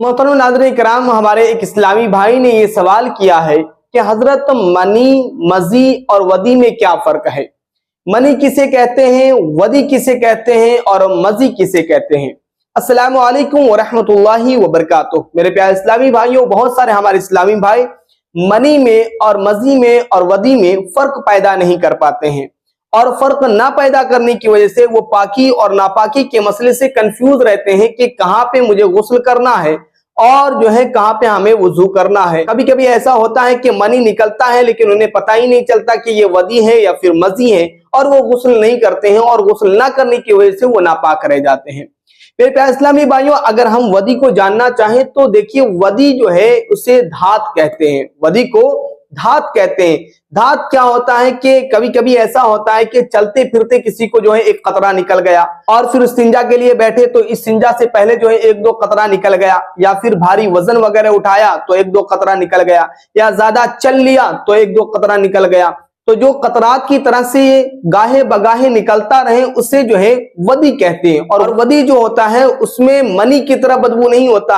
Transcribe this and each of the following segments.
मोहतरम नाज़रीन इकराम, हमारे एक इस्लामी भाई ने ये सवाल किया है कि हजरत मनी, मजी और वदी में क्या फर्क है। मनी किसे कहते हैं, वदी किसे कहते हैं और मजी किसे कहते हैं। अस्सलामु अलैकुम वरहमतुल्लाहि वबरकातुहू। मेरे प्यारे इस्लामी भाइयों, बहुत सारे हमारे इस्लामी भाई मनी में और मजी में और वदी में फर्क पैदा नहीं कर पाते हैं, और फर्क ना पैदा करने की वजह से वो पाकी और नापाकी के मसले से कंफ्यूज रहते हैं कि कहाँ पे मुझे गुस्ल करना है और जो है कहाँ पे हमें वुजू करना है। कभी कभी ऐसा होता है कि मनी निकलता है लेकिन उन्हें पता ही नहीं चलता कि ये वदी है या फिर मजी है, और वो गुस्ल नहीं करते हैं और गुस्ल ना करने की वजह से वो नापाक रह जाते हैं। मेरे प्यारे इस्लामी भाइयों, अगर हम वदी को जानना चाहें तो देखिए, वदी जो है उसे धात कहते हैं। वदी को धात कहते हैं। धात क्या होता है कि कभी कभी ऐसा होता है कि चलते फिरते किसी को जो है एक कतरा निकल गया, और फिर इस्तिंजा के लिए बैठे तो इस्तिंजा से पहले जो है एक दो कतरा निकल गया, या फिर भारी वजन वगैरह उठाया तो एक दो कतरा निकल गया, या ज्यादा चल लिया तो एक दो कतरा निकल गया। तो जो कतरात की तरह से गाहे बगाहे निकलता रहे उसे जो है वदी कहते हैं। और वदी जो होता है उसमें मनी की तरह बदबू नहीं होता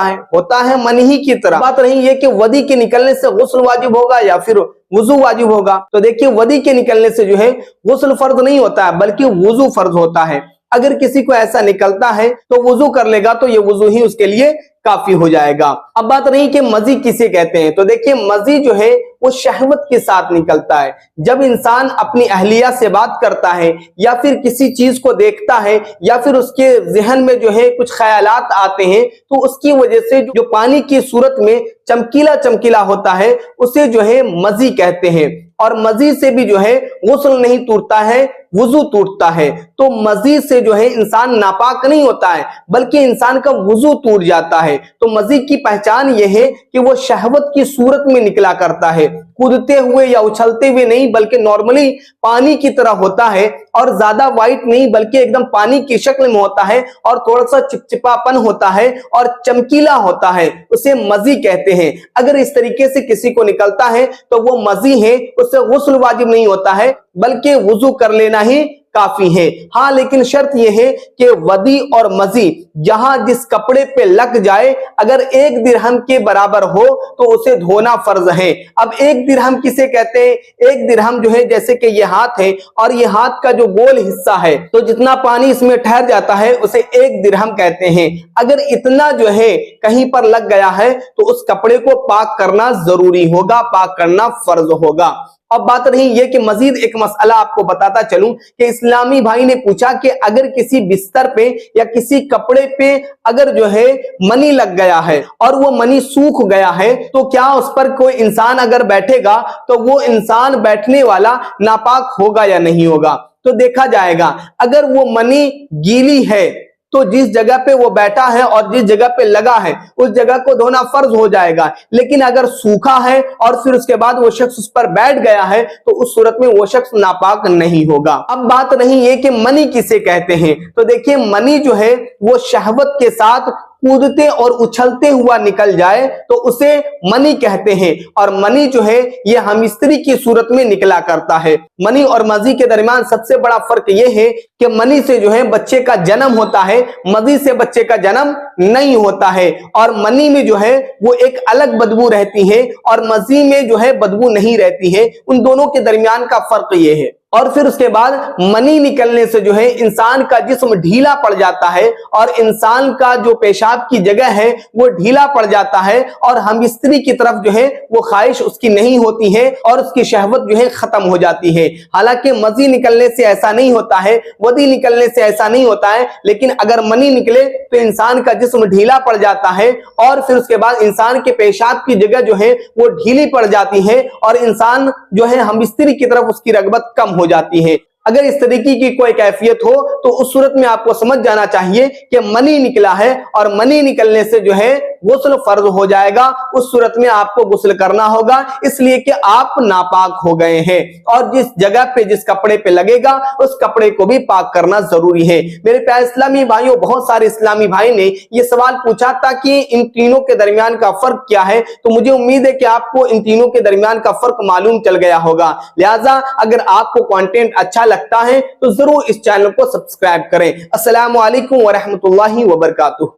है मनी ही की तरह। बात रही है कि वदी के निकलने से गुस्ल वाजिब होगा या फिर वुजू वाजिब होगा। तो देखिए, वदी के निकलने से जो है गुस्ल फर्ज नहीं होता है बल्कि वुजू फर्ज होता है। अगर किसी को ऐसा निकलता है तो वुजू कर लेगा तो ये वुजू ही उसके लिए काफी हो जाएगा। अब बात रही कि मजी किसे कहते हैं, तो देखिए, मजी जो है वो शहवत के साथ निकलता है। जब इंसान अपनी अहलिया से बात करता है या फिर किसी चीज को देखता है या फिर उसके जहन में जो है कुछ ख्यालात आते हैं, तो उसकी वजह से जो पानी की सूरत में चमकीला चमकीला होता है उसे जो है मजी कहते हैं। और मजी से भी जो है गुस्ल नहीं टूटता है, वुजू टूटता है। तो मजी से जो है इंसान नापाक नहीं होता है बल्कि इंसान का वुजू टूट जाता है। तो मजी की पहचान यह है कि वो शहवत की सूरत में निकला करता है, कूदते हुए या उछलते हुए नहीं बल्कि नॉर्मली पानी की तरह होता है, और ज्यादा वाइट नहीं बल्कि एकदम पानी की शक्ल में होता है, और थोड़ा सा चिपचिपापन होता है और चमकीला होता है, उसे मजी कहते हैं। अगर इस तरीके से किसी को निकलता है तो वो मजी है, उससे गुस्ल वाजिब नहीं होता है बल्कि वुजू कर लेना ही काफी है। हाँ, लेकिन शर्त यह है कि वदी और मजी जहां जिस कपड़े पे लग जाए, अगर 1 दिरहम के बराबर हो तो उसे धोना फर्ज है। अब 1 दिरहम किसे कहते हैं? 1 दिरहम जो है जैसे कि ये हाथ है और ये हाथ का जो गोल हिस्सा है, तो जितना पानी इसमें ठहर जाता है उसे 1 दिरहम कहते हैं। अगर इतना जो है कहीं पर लग गया है तो उस कपड़े को पाक करना जरूरी होगा, पाक करना फर्ज होगा। अब बात रही ये कि मजीद एक मसला आपको बताता चलूं कि इस्लामी भाई ने पूछा कि अगर किसी बिस्तर पे या किसी कपड़े पे अगर जो है मनी लग गया है और वो मनी सूख गया है, तो क्या उस पर कोई इंसान अगर बैठेगा तो वो इंसान बैठने वाला नापाक होगा या नहीं होगा। तो देखा जाएगा, अगर वो मनी गीली है तो जिस जगह पे वो बैठा है और जिस जगह पे लगा है उस जगह को धोना फर्ज हो जाएगा। लेकिन अगर सूखा है और फिर उसके बाद वो शख्स उस पर बैठ गया है तो उस सूरत में वो शख्स नापाक नहीं होगा। अब बात नहीं है कि मनी किसे कहते हैं, तो देखिए, मनी जो है वो शहवत के साथ कूदते और उछलते हुआ निकल जाए तो उसे मनी कहते हैं। और मनी जो है ये हम स्त्री की सूरत में निकला करता है। मनी और मजी के दरमियान सबसे बड़ा फर्क ये है कि मनी से जो है बच्चे का जन्म होता है, मजी से बच्चे का जन्म नहीं होता है। और मनी में जो है वो एक अलग बदबू रहती है और मजी में जो है बदबू नहीं रहती है। उन दोनों के दरमियान का फर्क ये है। और फिर उसके बाद मनी निकलने से जो है इंसान का जिस्म ढीला पड़ जाता है और इंसान का जो पेशाब की जगह है वो ढीला पड़ जाता है, और हम स्त्री की तरफ जो है वो ख्वाहिश उसकी नहीं होती है और उसकी शहवत जो है खत्म हो जाती है। हालांकि मजी निकलने से ऐसा नहीं होता है, वदी निकलने से ऐसा नहीं होता है, लेकिन अगर मनी निकले तो इंसान का जिस्म ढीला पड़ जाता है और फिर उसके बाद इंसान के पेशाब की जगह जो है वो ढीली पड़ जाती है और इंसान जो है हम स्त्री की तरफ उसकी रगबत कम हो जाती है। अगर इस तरीके की कोई कैफियत हो तो उस सूरत में आपको समझ जाना चाहिए कि मनी निकला है और मनी निकलने से जो है गुस्ल फर्ज हो जाएगा। उस सूरत में आपको गुस्ल करना होगा, इसलिए कि आप नापाक हो गए हैं, और जिस जगह पे जिस कपड़े पे लगेगा उस कपड़े को भी पाक करना जरूरी है। मेरे प्यारे इस्लामी भाइयों, बहुत सारे इस्लामी भाई ने ये सवाल पूछा था कि इन तीनों के दरमियान का फर्क क्या है, तो मुझे उम्मीद है कि आपको इन तीनों के दरमियान का फर्क मालूम चल गया होगा। लिहाजा अगर आपको कंटेंट अच्छा लगता है तो जरूर इस चैनल को सब्सक्राइब करें। अस्सलामु अलैकुम वरहमतुल्लाहि वबरकातुहू।